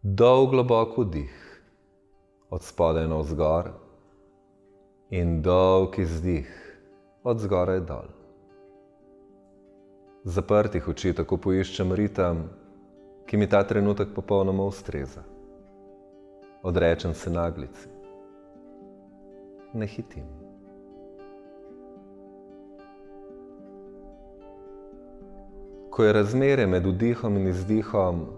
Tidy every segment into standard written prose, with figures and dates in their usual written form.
Dolg globok vdih od spodaj navzgor in dolg izdih od zgoraj dol. Zaprtih oči tako poiščem ritem, ki mi ta trenutek popolnoma ustreza. Odrečem se naglici. Ne hitim. Ko je razmerje med vdihom in izdihom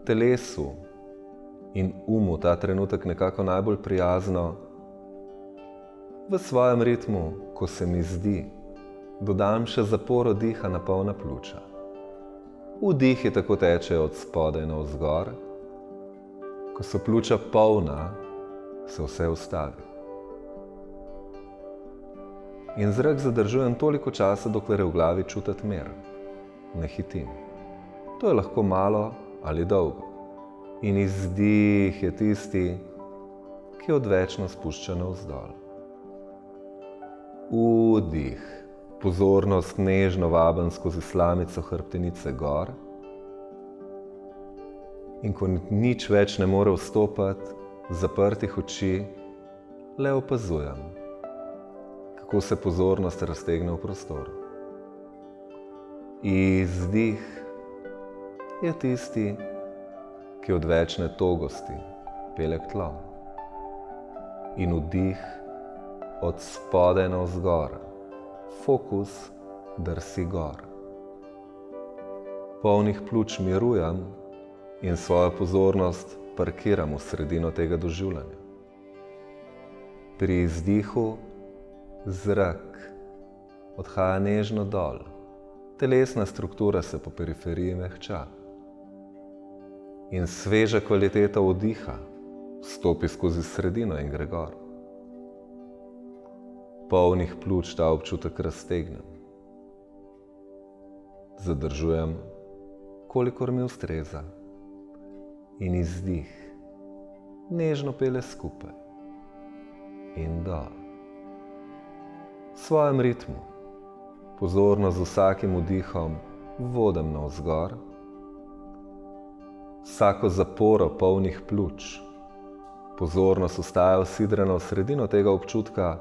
telesu in umu ta trenutek nekako najbolj prijazno, v svojem ritmu, ko se mi zdi, dodam še zaporo diha na polna pljuča. Vdihi tako tečejo od spodaj navzgor, ko so pljuča polna, se vse ustavi. In zrak zadržujem toliko časa, dokler je v glavi čutiti mir. Ne hitim. To je lahko malo ali dolgo. In izdih je tisti, ki odvečno spušča navzdol. Vdih. Pozornost nežno vabim skozi slamico hrbtenice gor. In ko nič več ne more vstopati, zaprtih oči, le opazujem, kako se pozornost raztegne v prostoru. Izdih je tisti, ki od večne togosti pelje k tlom. In vdih od spodaj navzgor, fokus drsi gor. Polnih pljuč mirujem in svojo pozornost parkiram v sredino tega doživljanja. Pri izdihu zrak odhaja nežno dol, telesna struktura se po periferiji mehča. In sveža kvaliteta vdiha vstopi skozi sredino in gre gor. Polnih pljuč ta občutek raztegnem. Zadržujem, kolikor mi ustreza. In izdih nežno pelje skupaj in dol. V svojem ritmu, pozorno z vsakim vdihom, vodim navzgor. Vsako zaporo polnih pljuč, pozornost ostaja usidrana v sredino tega občutka,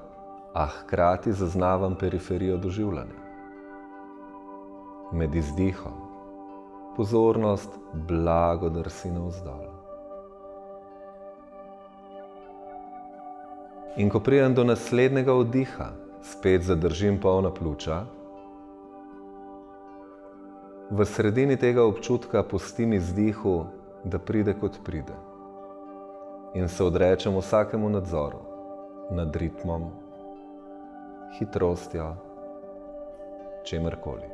a hkrati zaznavam periferijo doživljanja. Med izdihom pozornost blago drsi navzdol. In ko pridem do naslednjega vdiha, spet zadržim polna pljuča. V sredini tega občutka pustim izdihu, da pride kot pride. In se odrečem vsakemu nadzoru nad ritmom, hitrostjo, čemerkoli.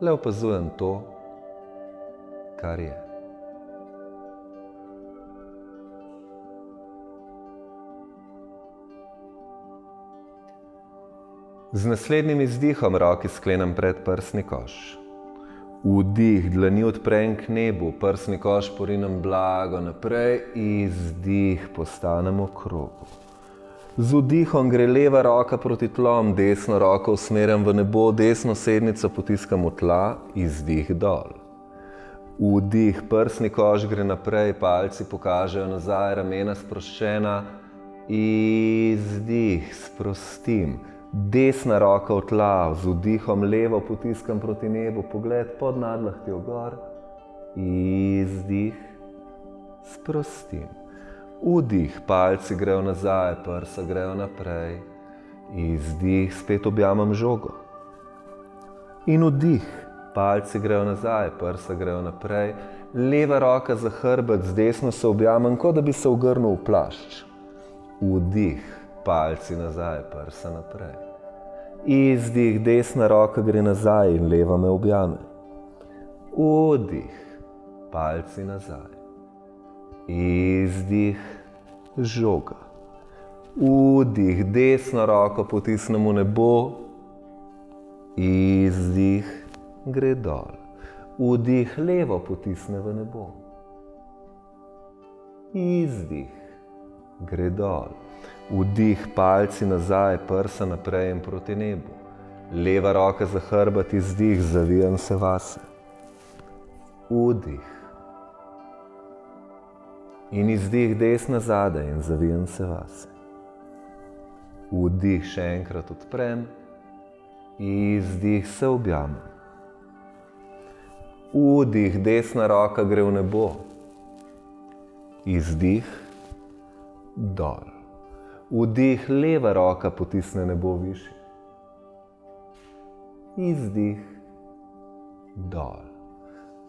Le opazujem to, kar je. Z naslednjim izdihom roki sklenem pred prsni koš. Vdih, dlani odprem k nebu, prsni koš porinem blago naprej, izdih, postanem v krogu. Z vdihom gre leva roka proti tlom, desno roko usmerjam v nebo, desno sednico potiskam v tla, izdih dol. Vdih, prsni koš gre naprej, palci pokažejo nazaj, ramena sproščena, izdih, sprostim. Desna roka v tla, z vdihom levo potiskam proti nebu, pogled pod nadlahtjo gor, izdih, sprostim. Vdih, palci grejo nazaj, prsa grejo naprej, izdih, spet objamem žogo. In vdih, palci grejo nazaj, prsa grejo naprej, leva roka za hrbet, z desno se objamem, kot da bi se ogrnil v plašč. Vdih, palci nazaj, prsa naprej. Izdih, desna roka gre nazaj in leva me objame. Vdih, palci nazaj. Izdih, žoga. Vdih, desno roko potisnem v nebo, izdih, gre dol. Vdih, levo potisne v nebo. Izdih, gre dol. Vdih, palci nazaj, prsa naprej in proti nebu. Leva roka za hrbet, izdih, zavijam se vase. Vdih. In izdih desna zadaj in zavijem se vase. Vdih še enkrat odprem, izdih se objamem. Vdih, desna roka gre v nebo. Izdih, dol. Vdih, leva roka potisne nebo višje. Izdih, dol.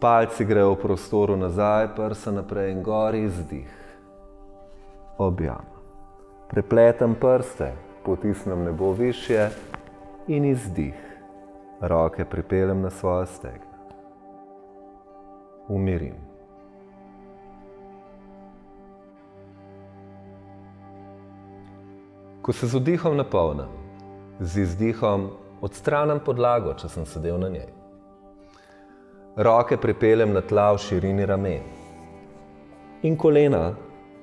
Palci grejo v prostoru nazaj, prsa naprej in gor, izdih. Objamem. Prepletam prste, potisnem nebo višje in izdih. Roke pripeljem na svoja stegna. Umirim. Ko se z vdihom napolnim, z izdihom odstranim podlago, če sem sedel na njej. Roke pripeljem na tla v širini ramen in kolena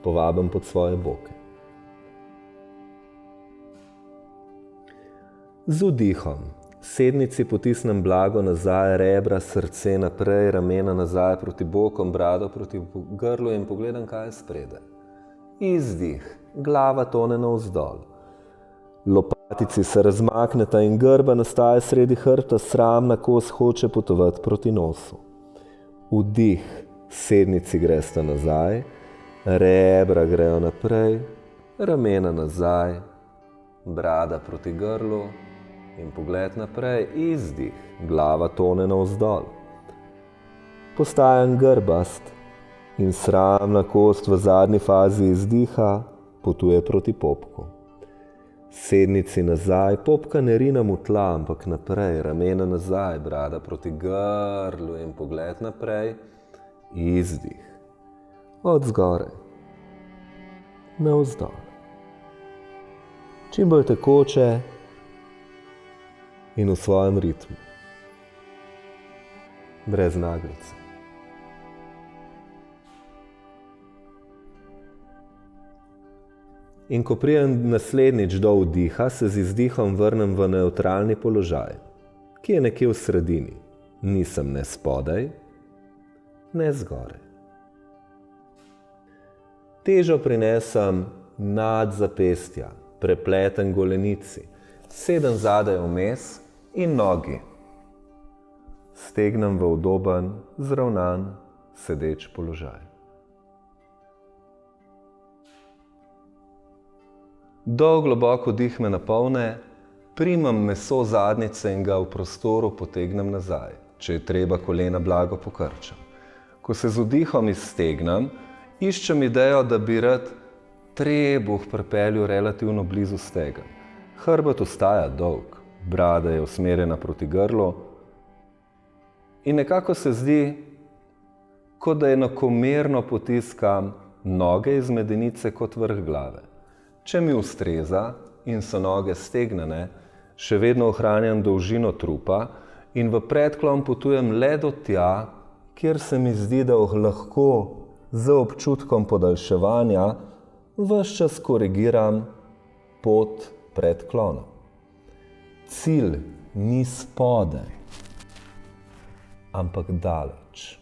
povabim pod svoje boke. Z vdihom sednici potisnem blago nazaj, rebra, srce naprej, ramena nazaj proti bokom, brado proti grlu in pogledam, kaj je spredaj. Izdih, glava tone navzdol. Lopatici se razmakneta in grba nastaja sredi hrbta, sramna kost hoče potovati proti nosu. Vdih, sednici gresta nazaj, rebra grejo naprej, ramena nazaj, brada proti grlu in pogled naprej, izdih, glava tone navzdol. Postajam grbast in sramna kost v zadnji fazi izdiha potuje proti popku. Sednici nazaj, popka ne rinem v tla, ampak naprej, ramena nazaj, brada proti grlu in pogled naprej, izdih, od zgoraj, navzdol. Čim bolj tekoče in v svojem ritmu, brez naglice. In ko pridem naslednjič do vdiha, se z izdihom vrnem v nevtralni položaj, ki je nekje v sredini. Nisem ne spodaj, ne zgoraj. Težo prinesem nad zapestja, prepleten golenici, sedem zadaj vmes in nogi. Stegnem v udoben, zravnan, sedeč položaj. Dolg globok vdih me napolne, primam meso zadnjice in ga v prostoru potegnem nazaj, če je treba, kolena blago pokrčam. Ko se z vdihom izstegnem, iščem idejo, da bi rad trebuh pripeljal relativno blizu stegen. Hrbet ostaja dolg, brada je usmerjena proti grlu in nekako se zdi, kot da enakomerno potiskam noge iz medenice kot vrh glave. Če mi ustreza in so noge stegnjene, še vedno ohranjam dolžino trupa in v predklon potujem le do tja, kjer se mi zdi, da lahko z občutkom podaljševanja ves čas korigiram pot predklona. Cilj ni spodaj, ampak daleč.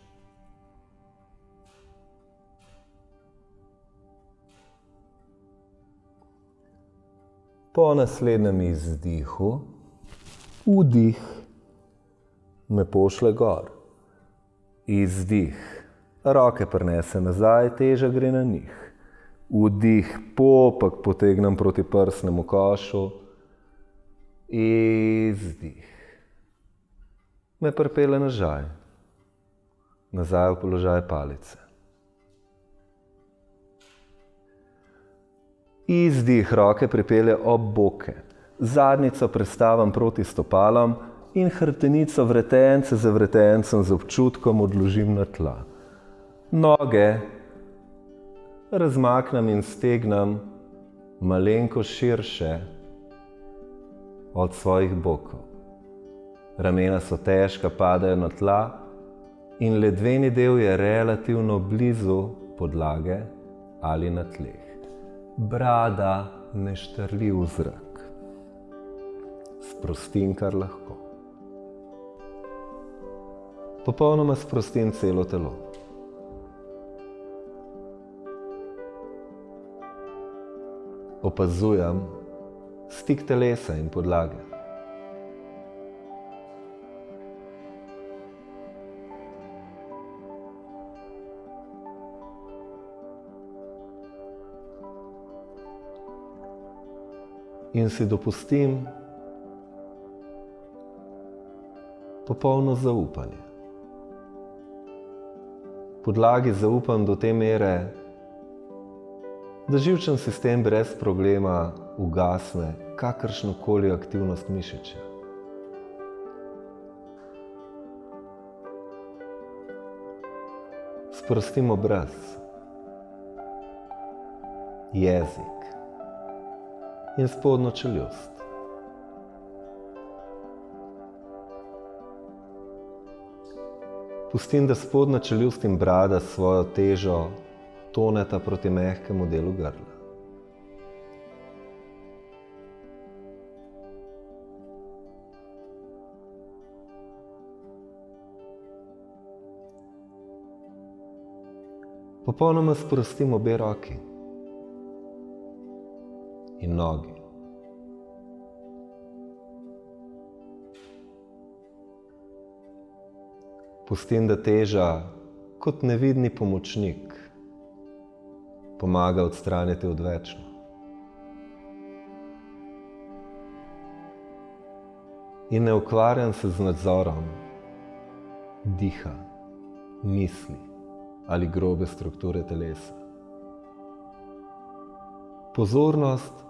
Po naslednjem izdihu, vdih me pošle gor. Izdih, roke prinese nazaj, teža gre na njih. Vdih, popek potegnem proti prsnemu košu. Izdih, me pripelje nazaj v položaj palice. Izdih, roke pripelje ob boke, zadnjico prestavim proti stopalom in hrbtenico vretence za vretencem z občutkom odložim na tla. Noge razmaknem in stegnem malenko širše od svojih bokov. Ramena so težka, padajo na tla in ledveni del je relativno blizu podlage ali na tleh. Brada ne štrli v zrak. Sprostim, kar lahko. Popolnoma sprostim celo telo. Opazujem stik telesa in podlage. In si dopustim popolno zaupanje. Podlagi zaupam do te mere, da živčen sistem brez problema ugasne kakršnokoli aktivnost mišičja. Sprostim obraz, jezik in spodnjo čeljust. Pustim, da spodnja čeljust in brada s svojo težo toneta proti mehkemu delu grla. Popolnoma sprostim obe roki in nogi. Pustim, da teža kot nevidni pomočnik pomaga odstraniti odvečno. In ne ukvarjam se z nadzorom diha, misli ali grobe strukture telesa. Pozornost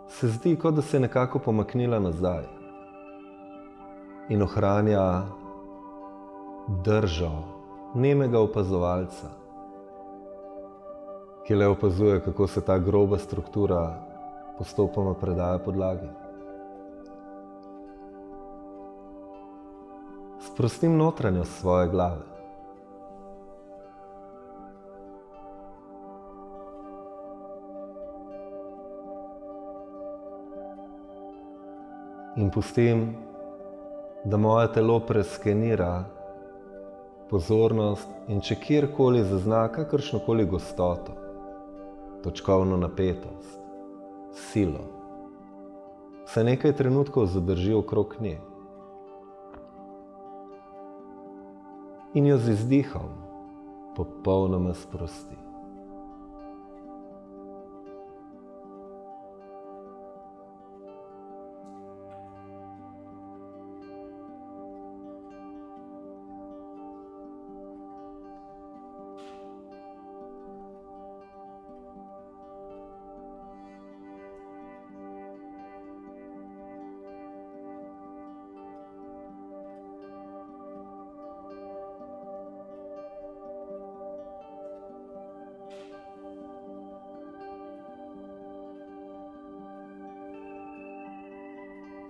se zdi, kot da se je nekako pomaknila nazaj in ohranja držo nemega opazovalca, ki le opazuje, kako se ta groba struktura postopoma predaja podlagi. Sprostim notranjost svoje glave. In pustim, da moje telo preskenira pozornost in če kjerkoli zazna kakršnokoli gostoto, točkovno napetost, silo, se nekaj trenutkov zadrži okrog nje in jo z izdihom popolnoma sprosti.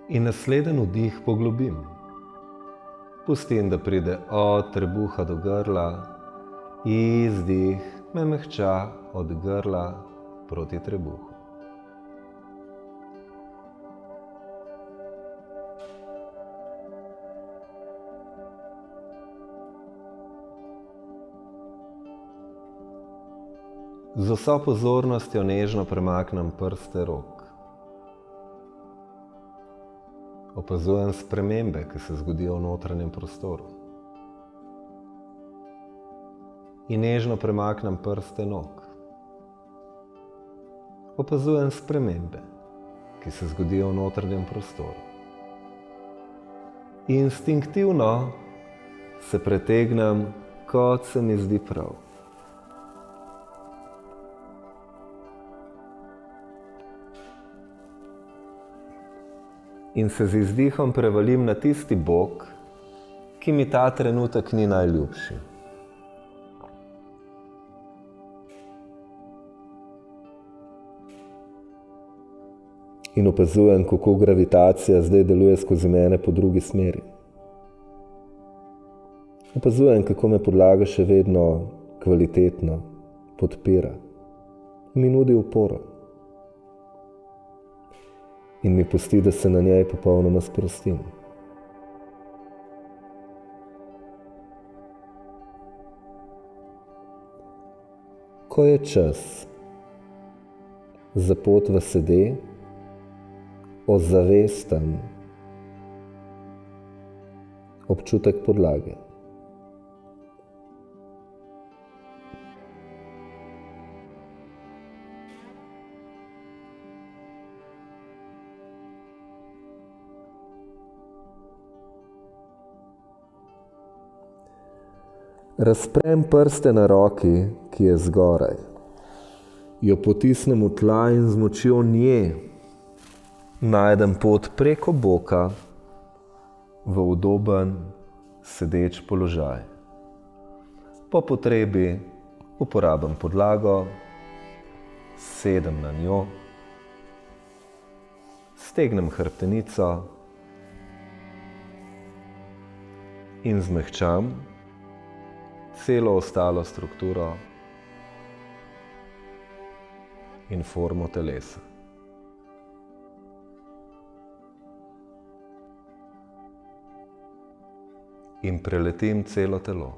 In nasleden vdih poglobim. Pustim, da pride od trebuha do grla, izdih me mehča od grla proti trebuhu. Z vso pozornostjo nežno premaknem prste rok. Opazujem spremembe, ki se zgodijo v notranjem prostoru. In nežno premaknem prste nog. Opazujem spremembe, ki se zgodijo v notranjem prostoru. Instinktivno se pretegnem, kot se mi zdi prav. In se z izdihom prevalim na tisti bok, ki mi ta trenutek ni najljubši. In opazujem, kako gravitacija zdaj deluje skozi mene po drugi smeri. Opazujem, kako me podlaga še vedno kvalitetno podpira in mi nudi oporo. In mi pusti, da se na njej popolnoma sprostim. ko je čas za pot v sede, ozavesten občutek podlage. Razprem prste na roki, ki je zgoraj. Jo potisnem v tla in z močjo nje najdem pot preko boka v udoben sedeč položaj. Po potrebi uporabim podlago, sedem na njo, stegnem hrbtenico in zmehčam celo ostalo strukturo in formo telesa. In preletim celo telo.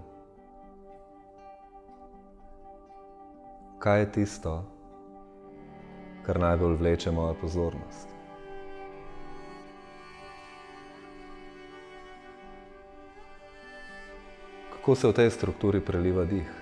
Kaj je tisto, kar najbolj vleče mojo pozornost? Kako se v tej strukturi preliva dih?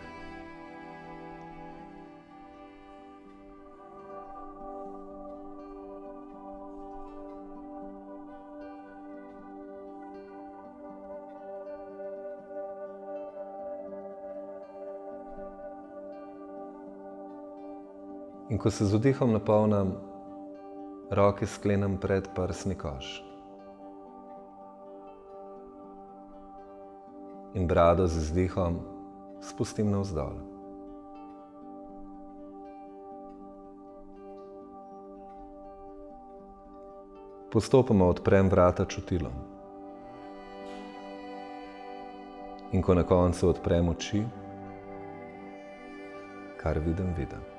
In ko se z vdihom napolnim, roke sklenem pred prsni koš. In brado z izdihom spustim navzdol. Postopoma odprem vrata čutilom. In ko na koncu odprem oči, kar vidim, vidim.